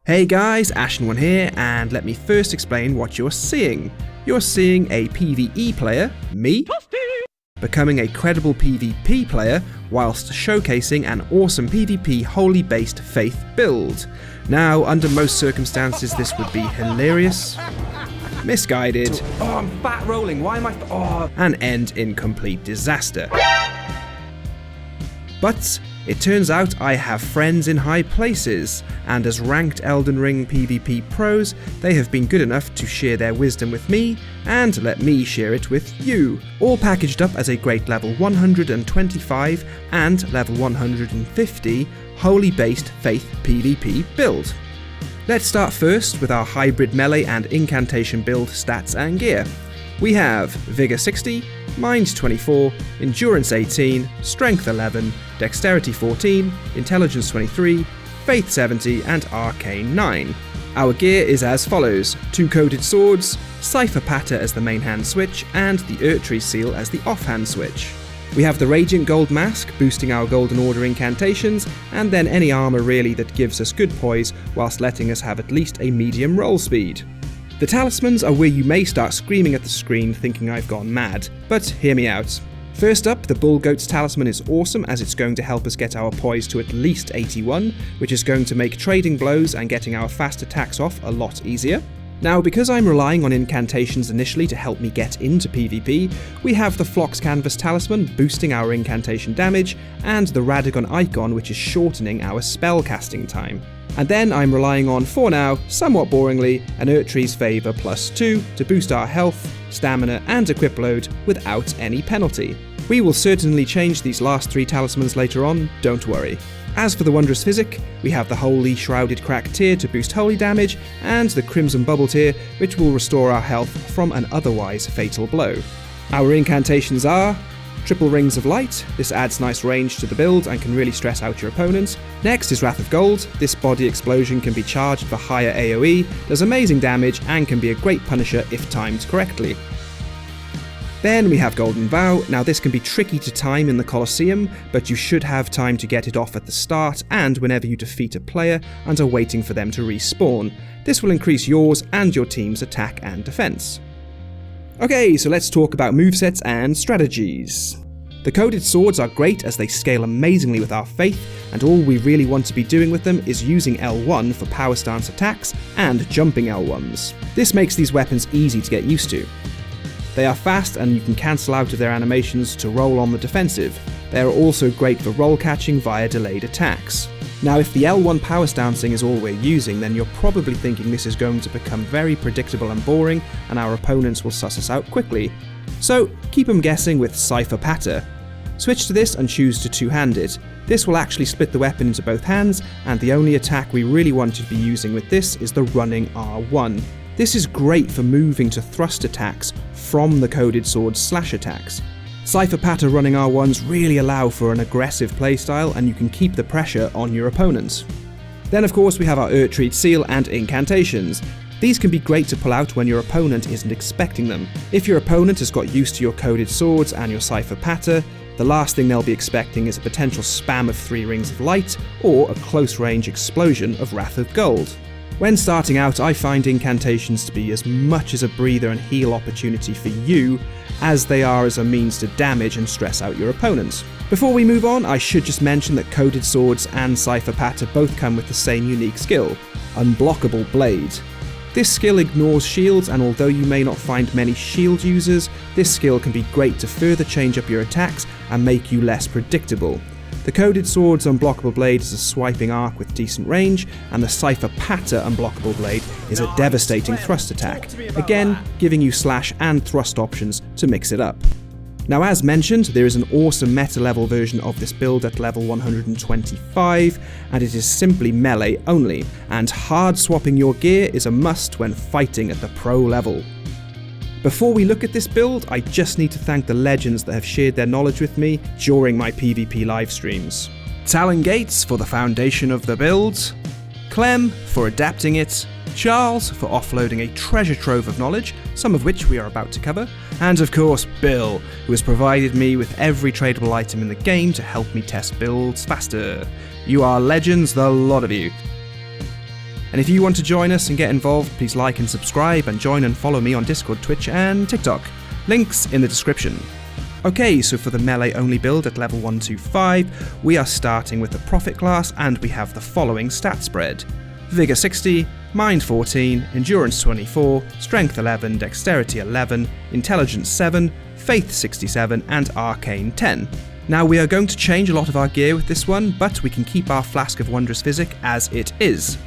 Hey guys, Ashen here, and let me first explain what you're seeing. You're seeing a PvE player, me, becoming a credible PvP player whilst showcasing an awesome PvP wholly based faith build. Now, under most circumstances this would be hilarious, misguided, I'm fat rolling, why am I and end in complete disaster. But it turns out I have friends in high places, and as ranked Elden Ring PvP pros, they have been good enough to share their wisdom with me, and let me share it with you, all packaged up as a great level 125 and level 150 wholly based faith PvP build. Let's start first with our hybrid melee and incantation build stats and gear. We have Vigor 60, Mind 24, Endurance 18, Strength 11, Dexterity 14, Intelligence 23, Faith 70, and Arcane 9. Our gear is as follows: 2 coded swords, Cipher Patter as the main hand switch, and the Erdtree Seal as the offhand switch. We have the Radiant Gold Mask, boosting our Golden Order incantations, and then any armour really that gives us good poise whilst letting us have at least a medium roll speed. The talismans are where you may start screaming at the screen thinking I've gone mad, but hear me out. First up, the Bull Goat's talisman is awesome as it's going to help us get our poise to at least 81, which is going to make trading blows and getting our fast attacks off a lot easier. Now, because I'm relying on incantations initially to help me get into PvP, we have the Phlox Canvas talisman boosting our incantation damage, and the Radagon icon which is shortening our spell casting time. And then I'm relying on, for now, somewhat boringly, an Erdtree's Favour +2 to boost our health, stamina and equip load without any penalty. We will certainly change these last 3 talismans later on, don't worry. As for the Wondrous Physic, we have the Holy Shrouded Crack tier to boost holy damage, and the Crimson Bubble tier which will restore our health from an otherwise fatal blow. Our incantations are Triple Rings of Light, this adds nice range to the build and can really stress out your opponents. Next is Wrath of Gold, this body explosion can be charged for higher AoE, does amazing damage and can be a great punisher if timed correctly. Then we have Golden Vow. Now this can be tricky to time in the Colosseum, but you should have time to get it off at the start and whenever you defeat a player and are waiting for them to respawn. This will increase yours and your team's attack and defense. Okay, so let's talk about movesets and strategies. The coded swords are great as they scale amazingly with our faith, and all we really want to be doing with them is using L1 for power stance attacks and jumping L1s. This makes these weapons easy to get used to. They are fast and you can cancel out of their animations to roll on the defensive. They are also great for roll catching via delayed attacks. Now, if the L1 power stancing is all we're using, then you're probably thinking this is going to become very predictable and boring, and our opponents will suss us out quickly. So, keep them guessing with Cipher Patter. Switch to this and choose to two-handed. This will actually split the weapon into both hands, and the only attack we really want to be using with this is the running R1. This is great for moving to thrust attacks from the coded sword's slash attacks. Cipher Patter running R1s really allow for an aggressive playstyle and you can keep the pressure on your opponents. Then of course we have our Erdtree Seal and Incantations. These can be great to pull out when your opponent isn't expecting them. If your opponent has got used to your coded swords and your Cipher Patter, the last thing they'll be expecting is a potential spam of 3 Rings of Light or a close range explosion of Wrath of Gold. When starting out, I find incantations to be as much as a breather and heal opportunity for you as they are as a means to damage and stress out your opponents. Before we move on, I should just mention that coded swords and Cipher Patter both come with the same unique skill, Unblockable Blade. This skill ignores shields, and although you may not find many shield users, this skill can be great to further change up your attacks and make you less predictable. The coded sword's Unblockable Blade is a swiping arc with decent range, and the Cipher Patter Unblockable Blade is a devastating thrust attack, again giving you slash and thrust options to mix it up. Now, as mentioned, there is an awesome meta level version of this build at level 125, and it is simply melee only, and hard swapping your gear is a must when fighting at the pro level. Before we look at this build, I just need to thank the legends that have shared their knowledge with me during my PvP live streams. Talon Gates for the foundation of the build, Clem for adapting it, Charles for offloading a treasure trove of knowledge, some of which we are about to cover, and of course Bill, who has provided me with every tradable item in the game to help me test builds faster. You are legends, the lot of you. And if you want to join us and get involved, please like and subscribe and join and follow me on Discord, Twitch and TikTok. Links in the description. Okay, so for the melee only build at level 125, we are starting with the Prophet class and we have the following stat spread. Vigor 60, Mind 14, Endurance 24, Strength 11, Dexterity 11, Intelligence 7, Faith 67 and Arcane 10. Now we are going to change a lot of our gear with this one, but we can keep our Flask of Wondrous Physic as it is.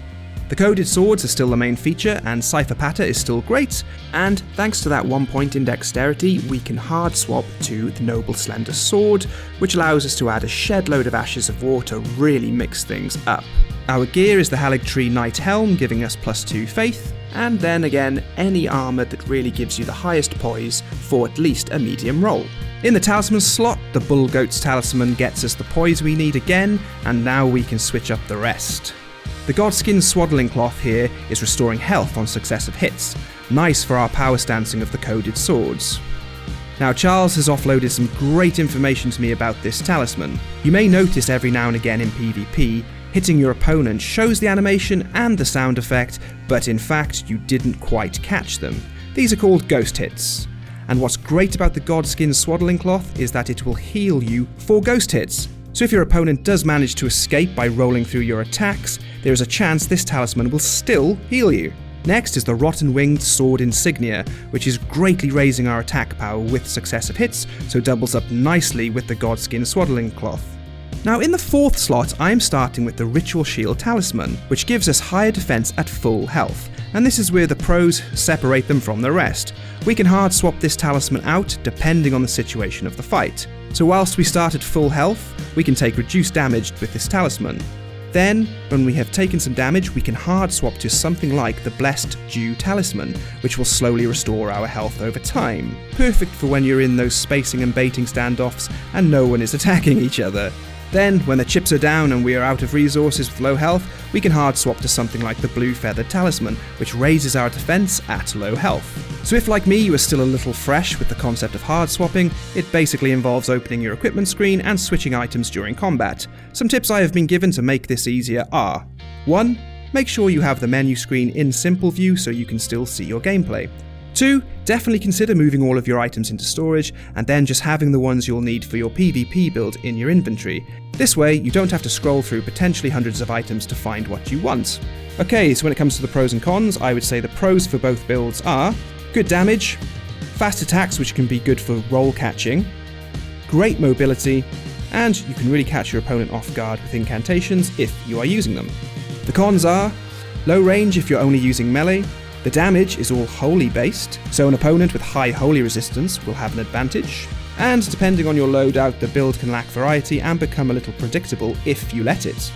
The coded swords are still the main feature, and Cipher patter is still great, and thanks to that 1 point in dexterity, we can hard swap to the Noble Slender Sword, which allows us to add a shed load of Ashes of War to really mix things up. Our gear is the Haligtree Knight Helm, giving us +2 faith, and then again, any armour that really gives you the highest poise for at least a medium roll. In the talisman slot, the Bull Goat's Talisman gets us the poise we need again, and now we can switch up the rest. The Godskin Swaddling Cloth here is restoring health on successive hits, nice for our power stancing of the coded swords. Now Charles has offloaded some great information to me about this talisman. You may notice every now and again in PvP, hitting your opponent shows the animation and the sound effect, but in fact you didn't quite catch them. These are called ghost hits. And what's great about the Godskin Swaddling Cloth is that it will heal you for ghost hits. So if your opponent does manage to escape by rolling through your attacks, there is a chance this talisman will still heal you. Next is the Rotten Winged Sword Insignia, which is greatly raising our attack power with successive hits, so doubles up nicely with the Godskin Swaddling Cloth. Now in the 4th slot, I am starting with the Ritual Shield Talisman, which gives us higher defense at full health, and this is where the pros separate them from the rest. We can hard swap this talisman out depending on the situation of the fight. So whilst we start at full health, we can take reduced damage with this talisman. Then, when we have taken some damage, we can hard swap to something like the Blessed Dew Talisman, which will slowly restore our health over time. Perfect for when you're in those spacing and baiting standoffs and no one is attacking each other. Then, when the chips are down and we are out of resources with low health, we can hard swap to something like the Blue Feathered Talisman, which raises our defense at low health. So if like me you are still a little fresh with the concept of hard swapping, it basically involves opening your equipment screen and switching items during combat. Some tips I have been given to make this easier are: 1. Make sure you have the menu screen in simple view so you can still see your gameplay. 2. Definitely consider moving all of your items into storage and then just having the ones you'll need for your PvP build in your inventory. This way, you don't have to scroll through potentially hundreds of items to find what you want. Okay, so when it comes to the pros and cons, I would say the pros for both builds are good damage, fast attacks which can be good for roll catching, great mobility, and you can really catch your opponent off guard with incantations if you are using them. The cons are low range if you're only using melee. The damage is all holy based, so an opponent with high holy resistance will have an advantage, and depending on your loadout, the build can lack variety and become a little predictable if you let it.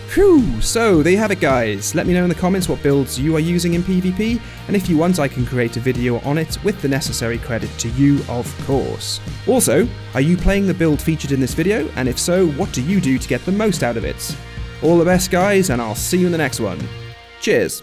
Phew, so there you have it guys. Let me know in the comments what builds you are using in PvP, and if you want I can create a video on it with the necessary credit to you of course. Also, are you playing the build featured in this video, and if so, what do you do to get the most out of it? All the best guys, and I'll see you in the next one. Cheers!